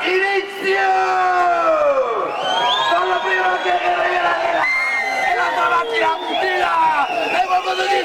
Inizio! Sono prima che arriva la tela! E l'altra macchina tira! E qualcosa di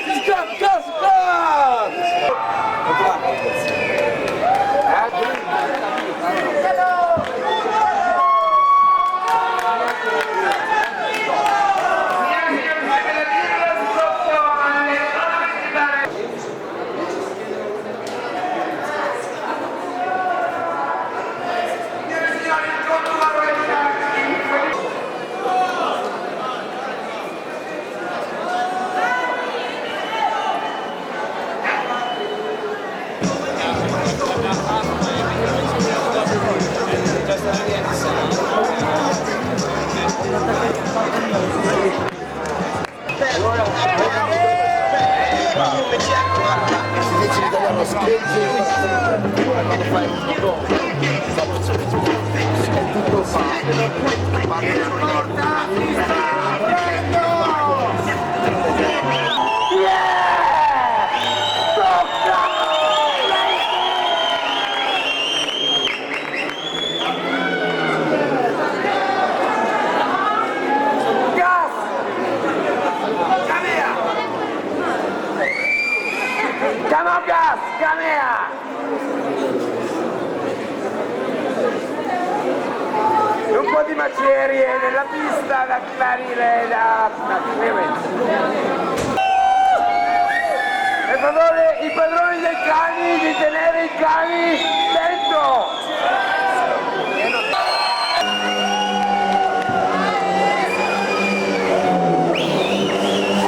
scappa! Si dice in italiano schegge quando fai un po' è tutto Gas, Canea! Un po' di macerie nella pista da chiarire da per favore i padroni dei cani di tenere i cani dentro!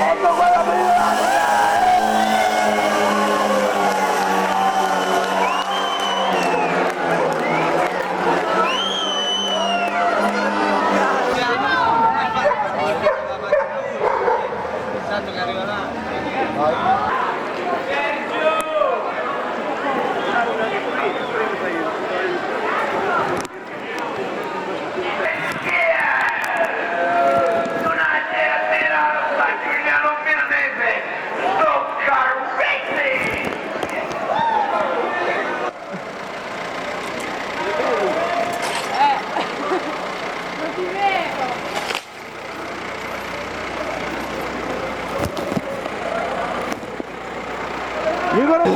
Ecco quella prima! Che arriva là. You're gonna...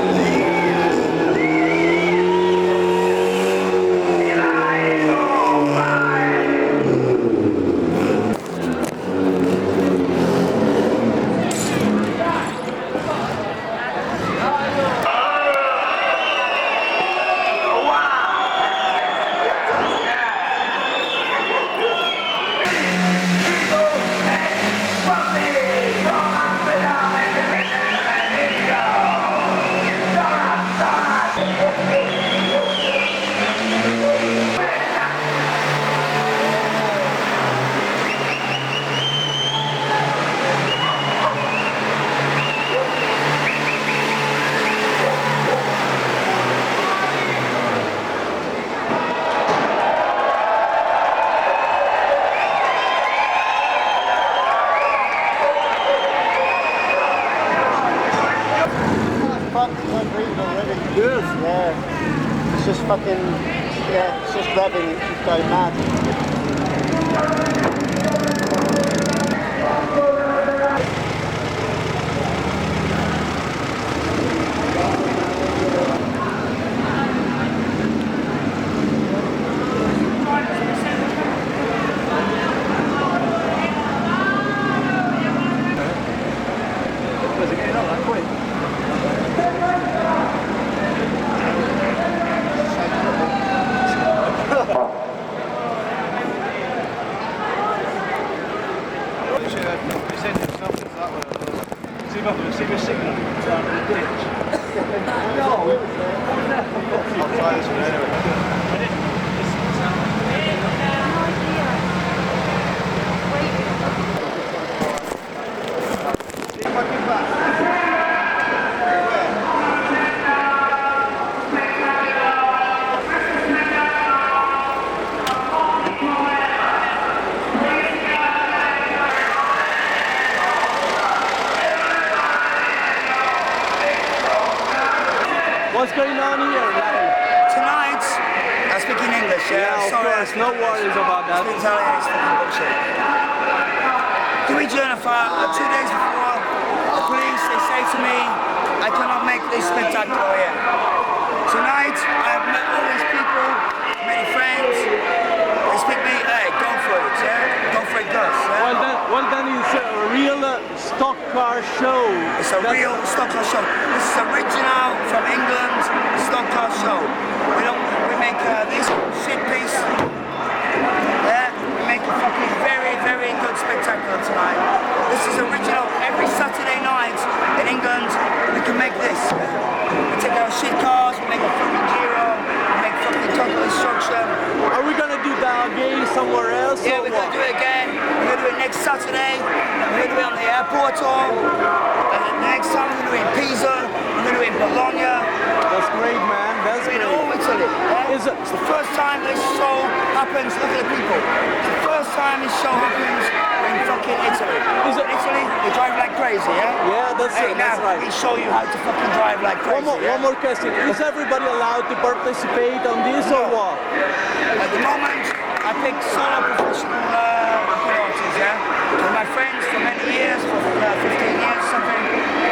Yes. Yeah. It's just fucking, yeah, it's just revving, it's just going mad. See the signal down in the ditch. No. I'll try this one anyway. See if I can back. What's going on here, Larry? Tonight, as speak in English, yeah? Yeah, of Sorry, I course, speak no English. worries about that. I speak Italian, it's fucking bullshit. To be Jennifer, 2 days before, the police, they say to me, I cannot make this spectacular here. Tonight, I have met all these people, many friends. They speak me, hey, go for it, yeah? Go for it, Gus, yeah? Well then it's a real stock car show. It's a real stock car show. This is original from England, stock car show. We make this shit piece. Yeah, we make a fucking very, very good spectacular tonight. This is original. Every Saturday night in England, we can make this. We take our shit cars, we make a fucking Giro, we make fucking total destruction. Are we gonna do that again somewhere else? Yeah, or we're what? gonna do it again. We're gonna do it next Saturday. We're gonna do it on the airport tour. And the next time we're gonna do it in Pisa. We're gonna do it in Bologna. That's great, man. That's In great. all Italy. Yeah? Is it- It's the first time this show happens. Look at the people. It's the first time this show happens in fucking Italy. Is it- In Italy, they drive like crazy, yeah? Yeah, that's Hey, it. now, That's right. we show you how to fucking drive like crazy. One more question. Is everybody allowed to participate on this or what? At the moment, I pick solo professional pilots, yeah? With my friends for many years, for 15 years, something.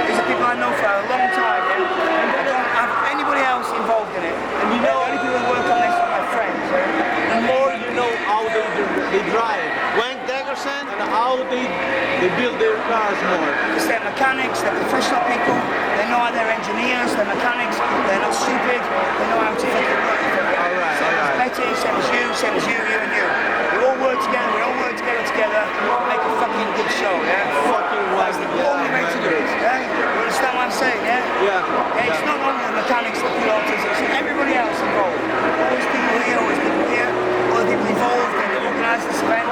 These are people I know for a long time, yeah? I don't have anybody else involved in it. And you know- the only people who work on this are my friends, yeah? The more you know how they drive Wayne Deggerson. and how they build their cars more. Because they're mechanics, they're professional people, they know how they're engineers, they're mechanics, they're not stupid, they know how to fucking work with it. Alright. Betty, same as you and you. We all work together, we'll make a fucking good show, yeah? Fucking That's the only way to do it, yeah? You understand what I'm saying, yeah? Yeah. It's not only the mechanics, the pilots, it's everybody else involved. All these people here, all the people involved in organise this event.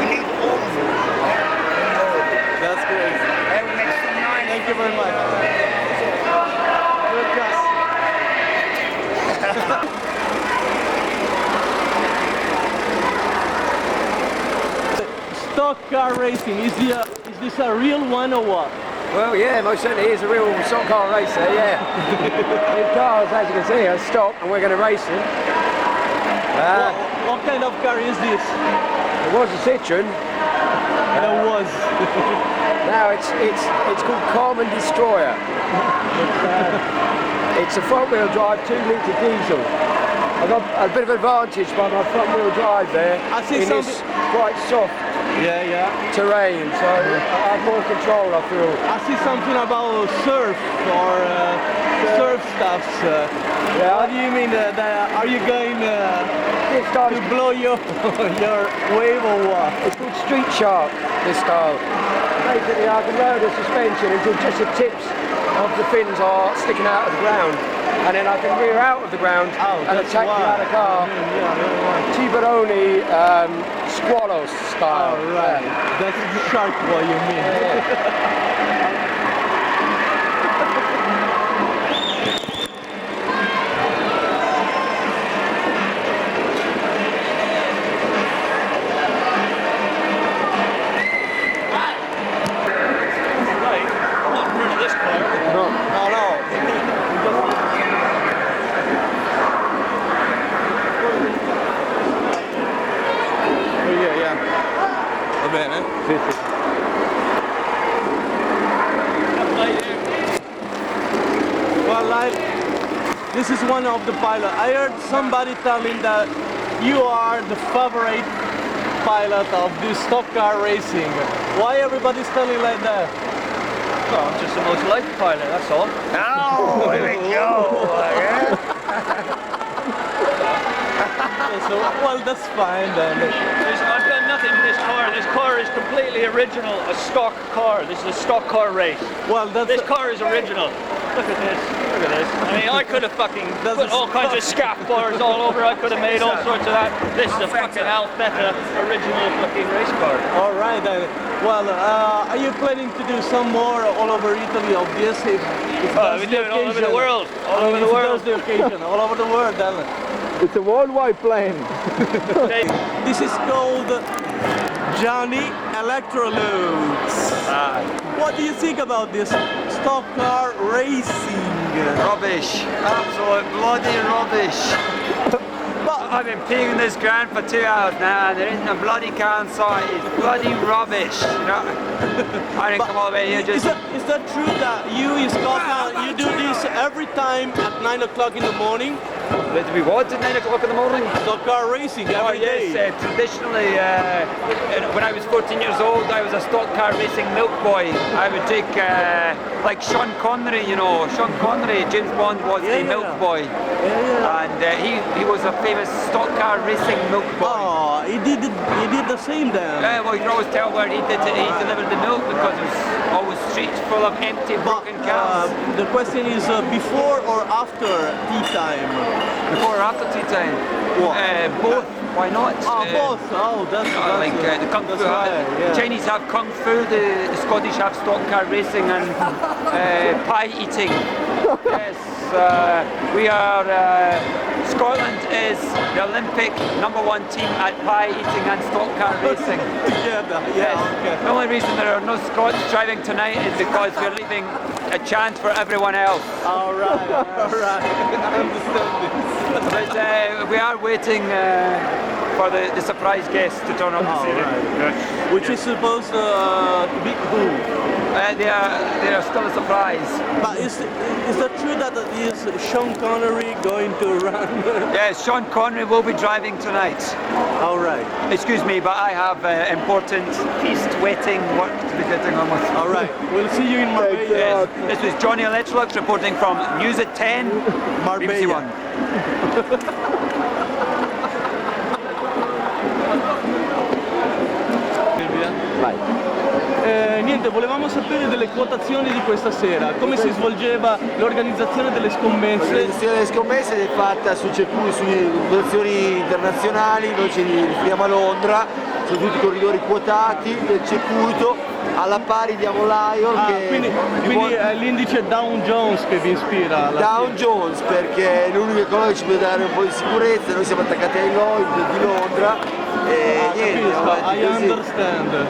We need all of them, yeah? We need all of them. That's great. Yeah, we make some nice. Thank you very much. Good guys. Stock car racing, is this a real one or what? Well, yeah, most certainly is a real stock car racer, yeah. The cars, as you can see, are stock and we're going to race them. What kind of car is this? It was a Citroen, It was. now it's called Carmen Destroyer. It's a front-wheel drive 2-litre diesel. I've got a bit of advantage by my front-wheel drive there I see in this quite soft Yeah. terrain, so I have more control, I feel. I see something about surf or surf stuff. Yeah. What do you mean? Are you going This car's to blow your wave or what? It's called Street Shark, this style. Basically, I can lower the suspension until just the tips of the fins are sticking out of the ground. And then I can rear out of the ground and that's attack the why. other car. Tiburoni Squallow style. Oh, right. That's shark what you mean. Va bene? Well, this is one of the pilots. I heard somebody telling that you are the favorite pilot of this stock car racing. Why everybody's telling like that? Well, I'm just the most liked pilot, that's all. Oh, here we go. Yeah? So, well, that's fine then. I've done nothing to this car. This car is completely original, a stock car. This is a stock car race. Well, that's This car is original. Look at this. Look at this. I mean, I could have fucking That's put a all kinds of scat bars all over. I could have made all sorts of that. This is a fucking Alfetta original fucking race car. all right then. Well, are you planning to do some more all over Italy of this? If Oh, that's we do it all over the occasion? world. All over If the world. that's the occasion, all over the world then. It's a worldwide plane. This is called Johnny Electrolux. What do you think about this stock car racing? Rubbish. Absolute bloody rubbish. I've been peeing in this ground for 2 hours now, and there isn't a bloody car on site. It's bloody rubbish. You know? I didn't come all the way here just. Is that true that you in Scotland you do this every time at 9 o'clock in the morning? Did we what at 9 o'clock in the morning? Stock car racing every day. Yes, traditionally, when I was 14 years old, I was a stock car racing milk boy. I would take, like Sean Connery, you know, Sean Connery, James Bond was the milk boy. And he was a famous stock car racing milk boy. Oh, he did the same then. Well, you can always tell where he delivered the milk because it was always streets full of empty, broken cars. The question is before or after tea time? Before or after tea time? What? Both. Why not? Both. Oh, that's like the kung fu. right, Chinese have kung fu. The Scottish have stock car racing and pie eating. Yes, we are. Scotland is the Olympic #1 team at pie eating and stock car racing. Together. Yes. Okay. The only reason there are no Scots driving tonight is because we're leaving a chance for everyone else. All right. I understand this. But we are waiting for the surprise guest to turn up this evening. Right. Which is supposed to be who? They are still a surprise. But is that true that is Sean Connery going to run? Yes, Sean Connery will be driving tonight. All right. Excuse me, but I have important feast waiting work to be getting on with. All right. We'll see you in Marbella. Yes. This was Johnny Electrolux reporting from News at 10, Marbella. BBC One. Niente, volevamo sapere delle quotazioni di questa sera, come si svolgeva l'organizzazione delle scommesse. L'organizzazione delle scommesse è fatta su quotazioni internazionali, noi ci riferiamo a Londra, sono tutti corridori quotati del circuito, alla pari diamo l'Ion quindi è l'indice Dow Jones che vi ispira? Dow Jones, perché è l'unica cosa che ci può dare un po' di sicurezza, noi siamo attaccati ai Lloyd di Londra e niente,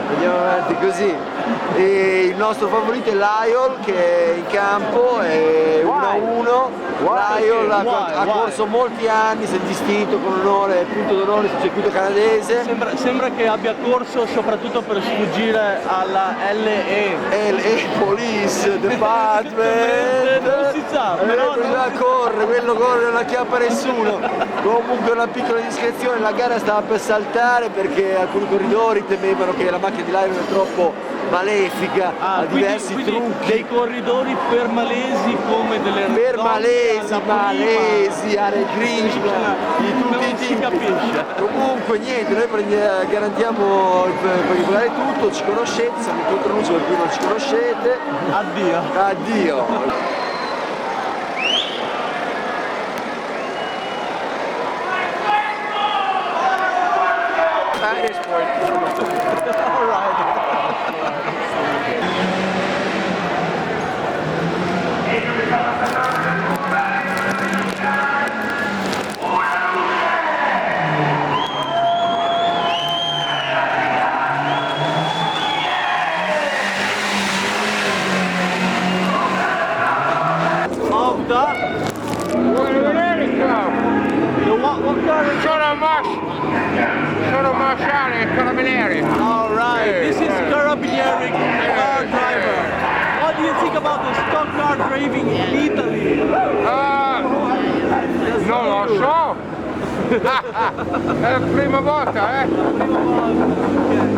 andiamo avanti così. E il nostro favorito è l'Iol che è in campo, è 1-1. L'Iol ha corso molti anni, si è distinto con onore, punto d'onore sul circuito canadese. Sembra che abbia corso soprattutto per sfuggire alla LE. LE Police Department. Non si sa, però quello corre, non acchiappa nessuno. Comunque una piccola discrezione, la gara stava per saltare perché alcuni corridori temevano che la macchina di l'Iol è troppo malefica, ha diversi trucchi. Dei corridori permalesi come delle malesi, Hare Krishna, di tutti i tipi. Capisce. Comunque niente, noi garantiamo per regolare tutto, ci conoscete, siamo in controluce per cui non ci conoscete. Addio. At this point. All right. Sono marciale e carabinieri. All right. This is Carabinieri car driver. What do you think about the stock car driving in Italy? Non lo so. È la prima volta, eh? Prima volta.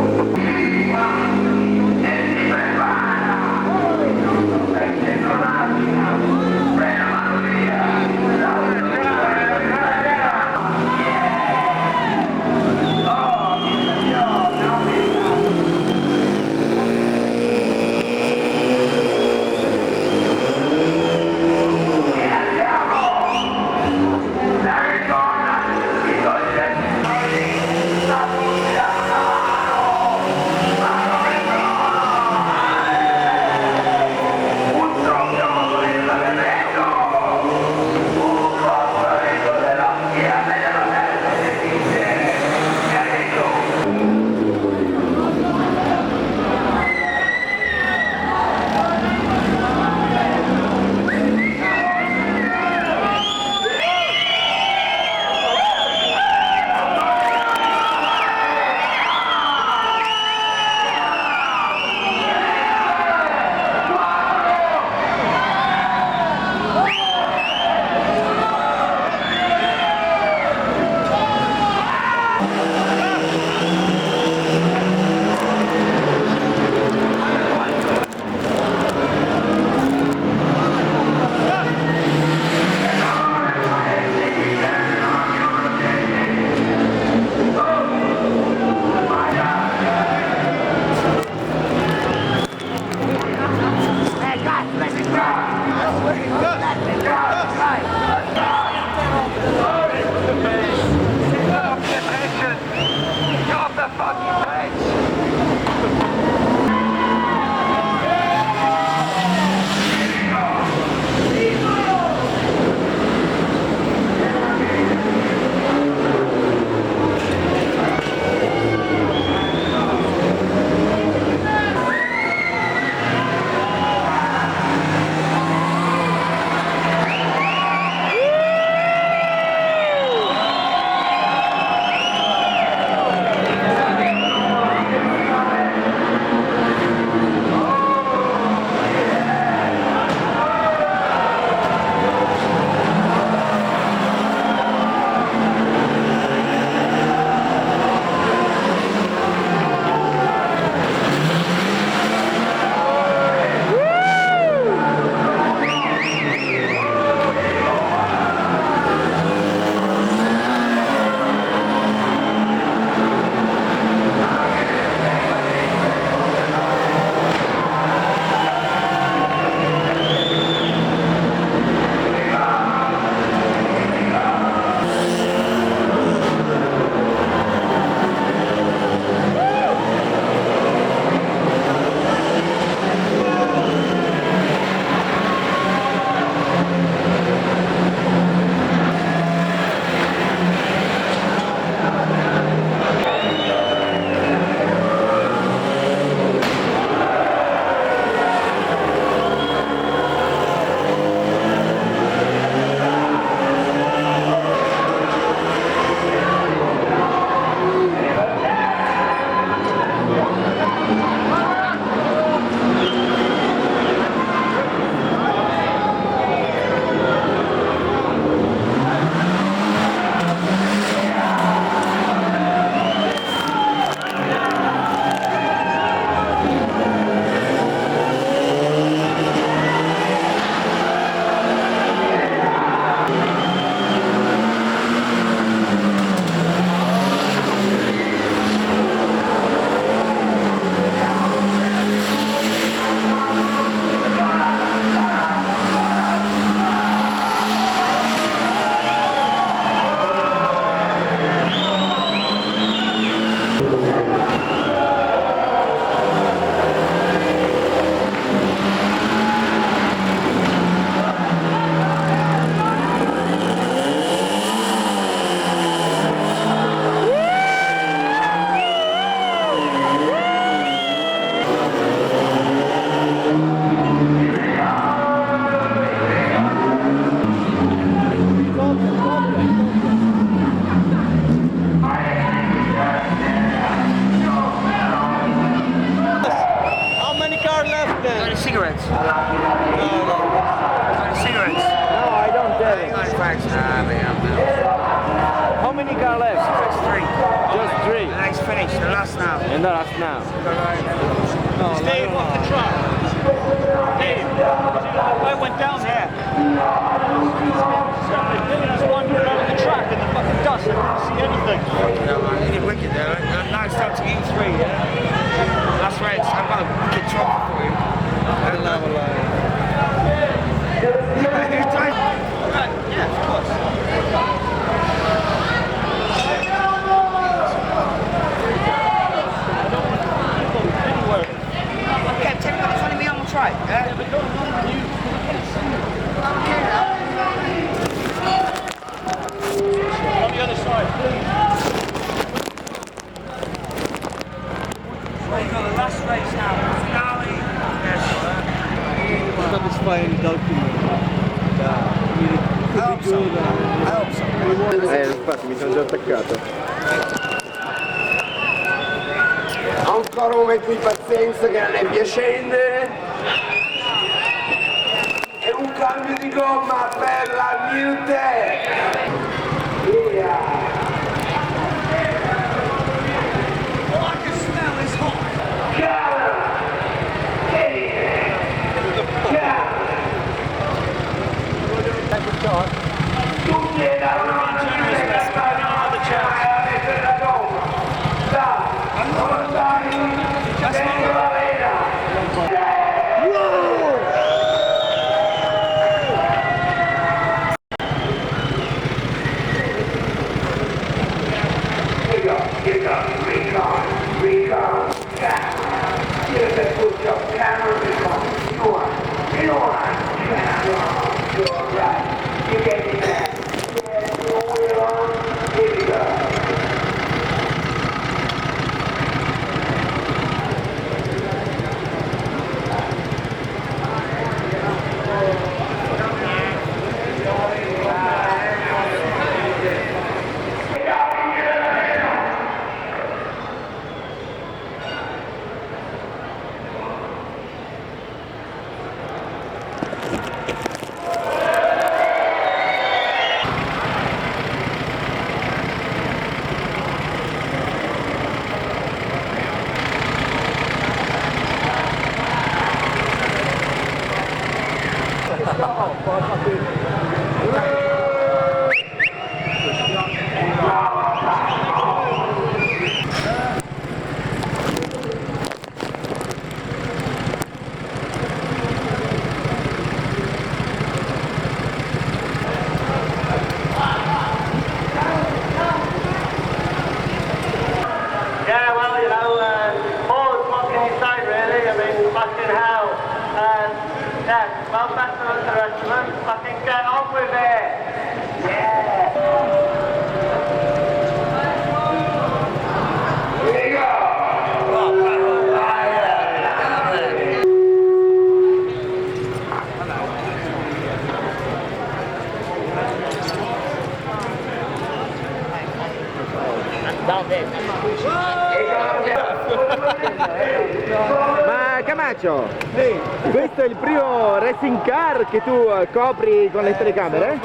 tracks. How many cars left? Just three. Just three. The next finish, the last now. And the last now. Dave off the truck. Dave, I went down there. I was wandering out of the track in the fucking dust. I couldn't see anything. You did wicked there. Now it's time to get you three, yeah? That's right, I've got a wicked trophy for you. Yeah, of course. Okay, tell me what it's only me on the track, yeah? But don't move you. On the other side, please. Well, you've got the last race now, the finale. Yes, Satisfying document. I hope so. I hope so. Infatti mi sono già attaccato. Ancora un momento di pazienza che la nebbia scende. E un cambio di gomma per la Mutoid. Via! All I can smell is hot. Cala! Tutti e da una mano per la gomma. Dai, non dai, dentro la vena. Recon, yeah. Here's a good job, camera recon. You are, you're right. You get it back. Yeah, you're on. Here we go. Well, back to the rest of them. Fucking get on with it. Yeah. Here we go. Ma Camacho, questo è il primo racing car che tu copri con le telecamere?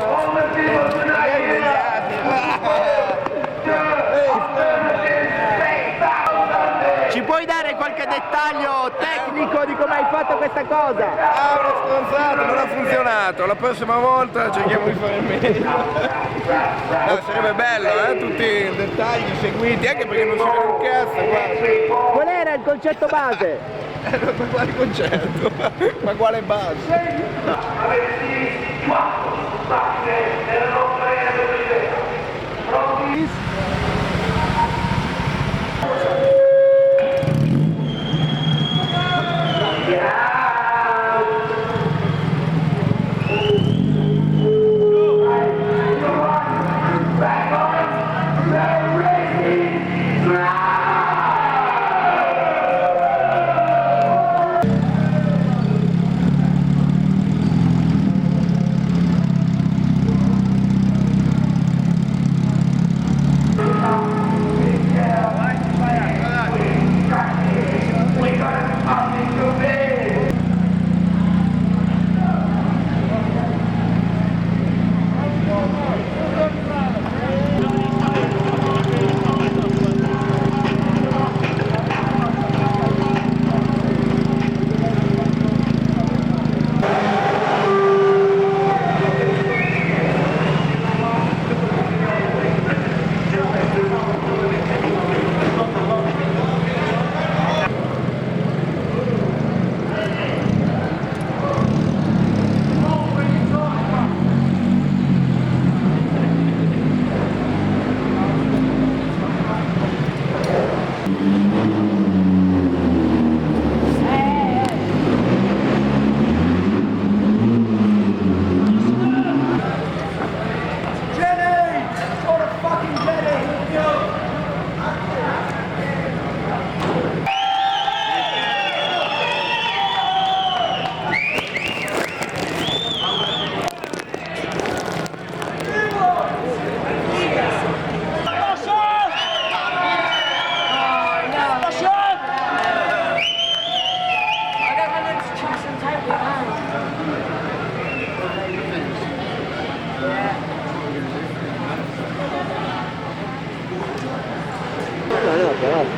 Ci puoi dare qualche dettaglio tecnico di come hai fatto questa cosa? Ah, una stronzata, non ha funzionato, la prossima volta cerchiamo di fare meglio. No, sarebbe bello, tutti i dettagli seguiti, anche perché non si vede un cazzo, guarda. Qual era il concetto base? Ma quale concetto? Ma quale base?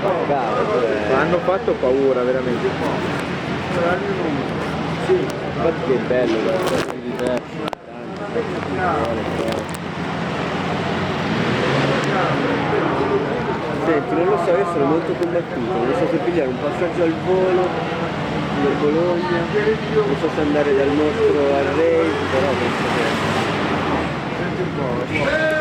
Hanno fatto paura veramente. Sì, infatti che è bello, è diverso. Senti, non lo so, io sono molto combattuto, non so se pigliare un passaggio al volo nel Bologna, non so se andare dal nostro al race, però penso che